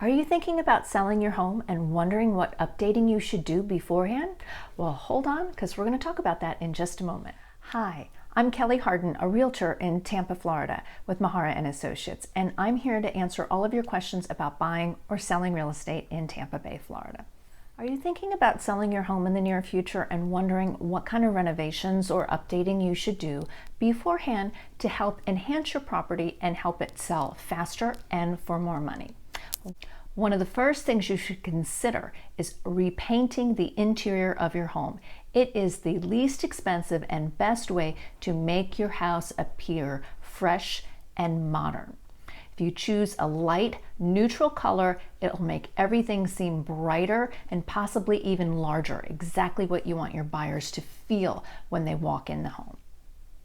Are you thinking about selling your home and wondering what updating you should do beforehand? Well, hold on, because we're going to talk about that in just a moment. Hi, I'm Kelly Harden, a realtor in Tampa, Florida with Mihara Associates, and I'm here to answer all of your questions about buying or selling real estate in Tampa Bay, Florida. Are you thinking about selling your home in the near future and wondering what kind of renovations or updating you should do beforehand to help enhance your property and help it sell faster and for more money? One of the first things you should consider is repainting the interior of your home. It is the least expensive and best way to make your house appear fresh and modern. If you choose a light, neutral color, it'll make everything seem brighter and possibly even larger, exactly what you want your buyers to feel when they walk in the home.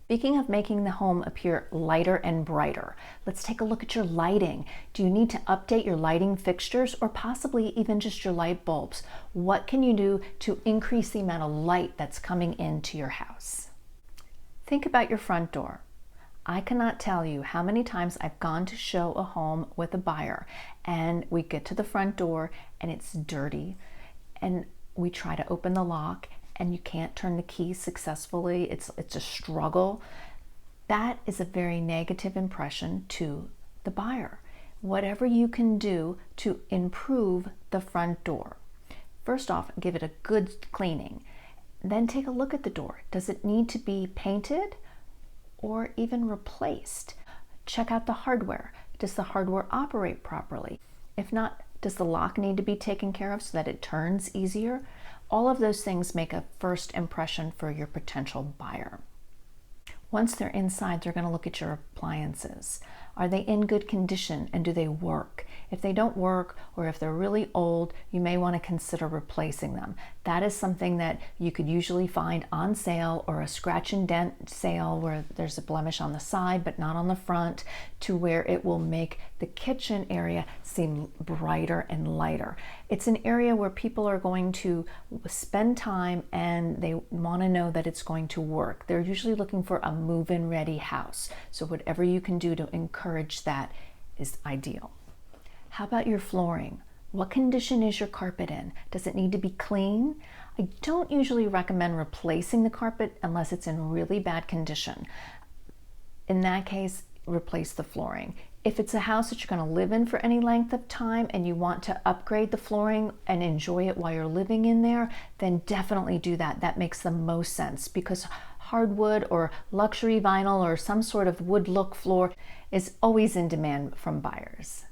Speaking of making the home appear lighter and brighter, let's take a look at your lighting. Do you need to update your lighting fixtures or possibly even just your light bulbs? What can you do to increase the amount of light that's coming into your house? Think about your front door. I cannot tell you how many times I've gone to show a home with a buyer and we get to the front door and it's dirty and we try to open the lock and you can't turn the key successfully. It's a struggle. That is a very negative impression to the buyer. Whatever you can do to improve the front door. First off, give it a good cleaning. Then take a look at the door. Does it need to be painted or even replaced? Check out the hardware. Does the hardware operate properly? If not, does the lock need to be taken care of so that it turns easier? All of those things make a first impression for your potential buyer. Once they're inside, they're going to look at your appliances. Are they in good condition and do they work? If they don't work or if they're really old, you may want to consider replacing them. That is something that you could usually find on sale or a scratch and dent sale where there's a blemish on the side but not on the front, to where it will make the kitchen area seem brighter and lighter. It's an area where people are going to spend time and they want to know that it's going to work. They're usually looking for a move-in ready house. So whatever you can do to encourage that is ideal. How about your flooring? What condition is your carpet in? Does it need to be clean? I don't usually recommend replacing the carpet unless it's in really bad condition. In that case, replace the flooring. If it's a house that you're going to live in for any length of time and you want to upgrade the flooring and enjoy it while you're living in there, then definitely do that. That makes the most sense, because hardwood or luxury vinyl or some sort of wood look floor is always in demand from buyers.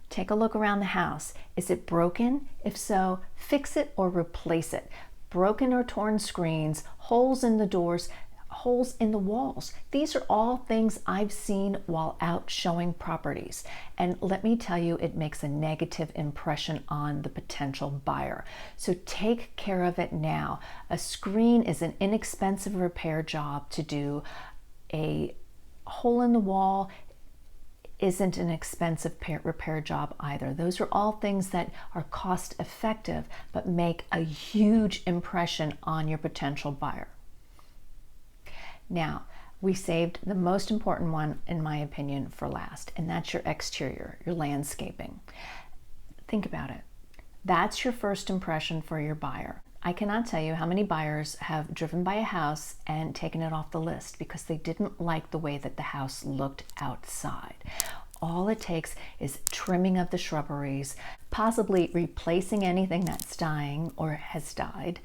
Take a look around the house. Is it broken? If so, fix it or replace it. Broken or torn screens, holes in the doors, holes in the walls. These are all things I've seen while out showing properties. And let me tell you, it makes a negative impression on the potential buyer. So take care of it now. A screen is an inexpensive repair job to do. A hole in the wall isn't an expensive repair job either. Those are all things that are cost effective but make a huge impression on your potential buyer. Now, we saved the most important one, in my opinion, for last, and that's your exterior, your landscaping. Think about it. That's your first impression for your buyer. I cannot tell you how many buyers have driven by a house and taken it off the list because they didn't like the way that the house looked outside. All it takes is trimming of the shrubberies, possibly replacing anything that's dying or has died,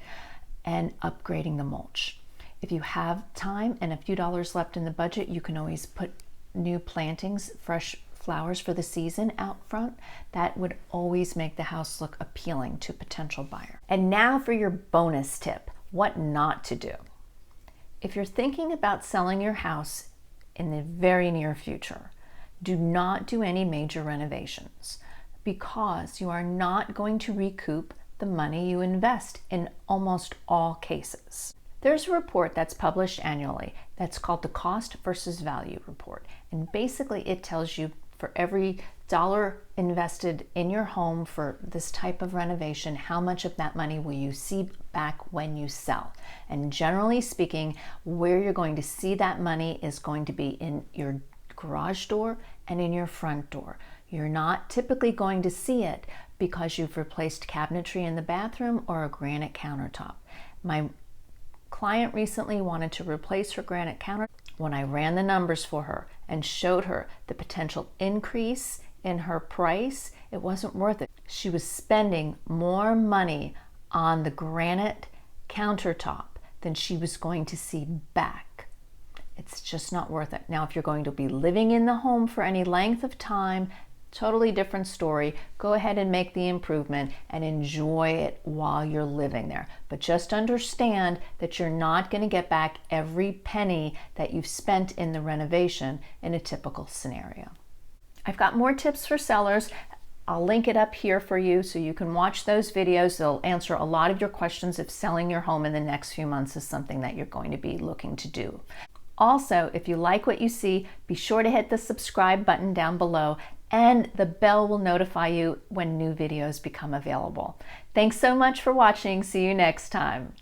and upgrading the mulch. If you have time and a few dollars left in the budget, you can always put new plantings, fresh flowers for the season out front. That would always make the house look appealing to a potential buyer. And now for your bonus tip, what not to do. If you're thinking about selling your house in the very near future, do not do any major renovations, because you are not going to recoup the money you invest in almost all cases. There's a report that's published annually that's called the Cost versus Value Report. And basically it tells you for every dollar invested in your home for this type of renovation, how much of that money will you see back when you sell? And generally speaking, where you're going to see that money is going to be in your garage door and in your front door. You're not typically going to see it because you've replaced cabinetry in the bathroom or a granite countertop. My client recently wanted to replace her granite counter. When I ran the numbers for her and showed her the potential increase in her price, it wasn't worth it. She was spending more money on the granite countertop than she was going to see back. It's just not worth it. Now, if you're going to be living in the home for any length of time, totally different story. Go ahead and make the improvement and enjoy it while you're living there. But just understand that you're not going to get back every penny that you've spent in the renovation in a typical scenario. I've got more tips for sellers. I'll link it up here for you so you can watch those videos. They'll answer a lot of your questions if selling your home in the next few months is something that you're going to be looking to do. Also, if you like what you see, be sure to hit the subscribe button down below, and the bell will notify you when new videos become available. Thanks so much for watching. See you next time.